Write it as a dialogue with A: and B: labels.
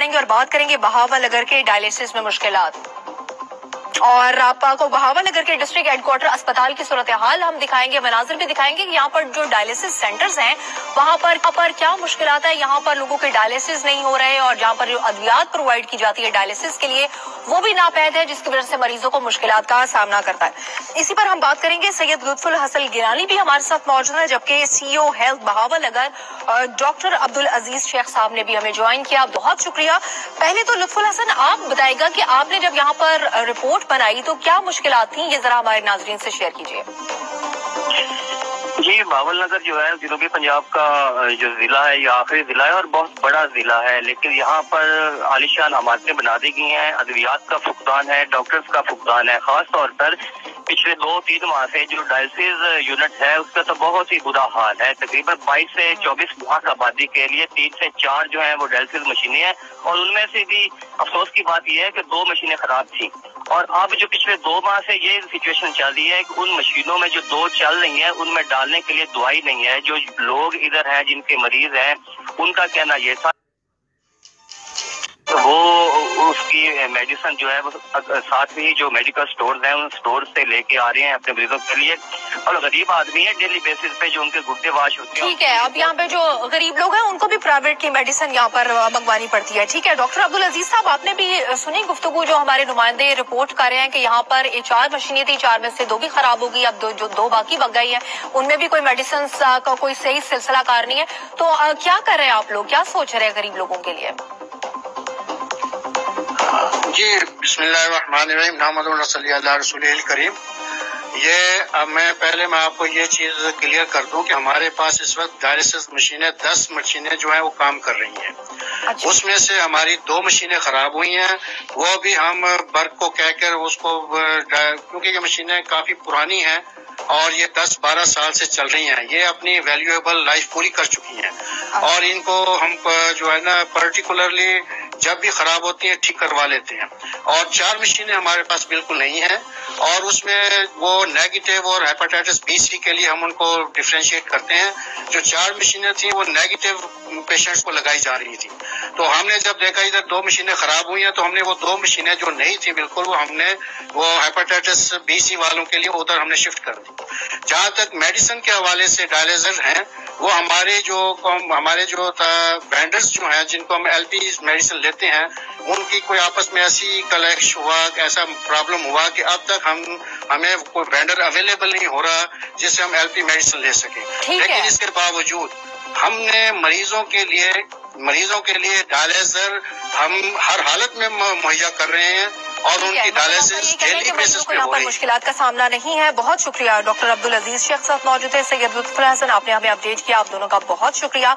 A: करेंगे और बात करेंगे बहावलनगर के डायलिसिस में मुश्किलात और आपको बहावलनगर के डिस्ट्रिक्ट हेडक्वार्टर अस्पताल की सूरत हाल हम दिखाएंगे, मनाजिर भी दिखाएंगे कि यहाँ पर जो डायलिसिस सेंटर्स हैं वहाँ पर क्या मुश्किलात है। यहाँ पर लोगों के डायलिसिस नहीं हो रहे और जहाँ पर जो अद्वियात प्रोवाइड की जाती है डायलिसिस के लिए वो भी नापैद है, जिसकी वजह से मरीजों को मुश्किलात का सामना करता है। इसी पर हम बात करेंगे। सैयद लुत्फुल हसन गिलानी भी हमारे साथ मौजूद है, जबकि CEO health Bahawalnagar doctor Abdul Aziz Sheikh sahab ने भी हमें ज्वाइन किया। बहुत शुक्रिया। पहले तो लुत्फुल हसन आप बताइएगा कि आपने जब यहाँ पर रिपोर्ट बनाई तो क्या मुश्किलात थी, ये जरा हमारे नाजरीन से शेयर कीजिए।
B: जी, बहावलनगर जो है जनूबी पंजाब का जो जिला है, ये आखिरी जिला है और बहुत बड़ा जिला है, लेकिन यहाँ पर आलीशान इमारतें बना दी गई हैं, अद्वियात का फुकदान है, डॉक्टर्स का फुकदान है। खास तौर पर पिछले 2-3 माह से जो डायलिसिस यूनिट है उसका तो बहुत ही बुरा हाल है। तकरीबन 22 से 24 लाख आबादी के लिए 3 से 4 जो है वो डायलिसिस मशीनें हैं और उनमें से भी अफसोस की बात यह है कि 2 मशीनें खराब थी और अब जो पिछले 2 माह से ये सिचुएशन चल रही है कि उन मशीनों में जो 2 चल रही हैं उनमें डालने के लिए दवाई नहीं है। जो लोग इधर हैं जिनके मरीज हैं उनका कहना ये था वो उसकी मेडिसिन जो है वो साथ में ही जो मेडिकल स्टोर्स हैं उन स्टोर से लेके आ रहे हैं अपने मरीजों के लिए, और गरीब आदमी है डेली बेसिस पे जो उनके गुर्दे वाश होते हैं।
A: ठीक है, अब यहाँ पे जो गरीब लोग हैं उनको भी प्राइवेट की मेडिसिन यहाँ पर मंगवानी पड़ती है। ठीक है डॉक्टर अब्दुल अजीज साहब, आपने भी सुनी गुफ्तगू जो हमारे नुमाइंदे रिपोर्ट कर रहे हैं कि यहाँ पर 4 मशीनें थी, 4 में से 2 भी खराब हो गई, अब दो बाकी बच गई है, उनमें भी कोई मेडिसिन का कोई सही सिलसिला कार नहीं है। तो क्या कर रहे हैं आप लोग, क्या सोच रहे हैं गरीब लोगों के लिए?
C: जी बिस्मिल्लाहिर्रहमानिर्रहीम नहमदुहु व नसल्ली अला रसूलिल करीम। मैं आपको ये चीज़ क्लियर कर दूं कि हमारे पास इस वक्त डायलिसिस मशीनें 10 मशीनें जो हैं वो काम कर रही हैं। अच्छा। उसमें से हमारी 2 मशीनें खराब हुई हैं, वो भी हम बर्क को कहकर उसको, क्योंकि ये मशीनें काफ़ी पुरानी हैं और ये 10-12 साल से चल रही हैं, ये अपनी वैल्यूएबल लाइफ पूरी कर चुकी हैं। अच्छा। और इनको हम जो है ना पर्टिकुलरली जब भी खराब होती है ठीक करवा लेते हैं। और 4 मशीनें हमारे पास बिल्कुल नहीं है और उसमें वो नेगेटिव और हेपेटाइटिस B-C के लिए हम उनको डिफरेंशिएट करते हैं। जो 4 मशीनें थी वो नेगेटिव पेशेंट्स को लगाई जा रही थी, तो हमने जब देखा इधर 2 मशीनें खराब हुई हैं तो हमने वो 2 मशीनें जो नहीं थी बिल्कुल वो हेपेटाइटिस B-C वालों के लिए उधर हमने शिफ्ट कर दी। जहाँ तक मेडिसिन के हवाले से डायलिसिस हैं, वो हमारे जो वेंडर्स जो हैं जिनको हम LP मेडिसिन लेते हैं उनकी कोई आपस में ऐसी कलेक्श हुआ, ऐसा प्रॉब्लम हुआ कि अब तक हमें कोई वेंडर अवेलेबल नहीं हो रहा जिससे हम LP मेडिसिन ले सकें। लेकिन इसके बावजूद हमने मरीजों के लिए डायलिसिस हम हर हालत में मुहैया कर रहे हैं और उनकी डायलिसिस डेली बेसिस पे हो रही है।
A: मुश्किलात का सामना नहीं है। बहुत शुक्रिया। डॉक्टर अब्दुल अजीज शेख साहब मौजूद है, सैयद लुत्फुल हसन, आपने हमें अपडेट किया, आप दोनों का बहुत शुक्रिया।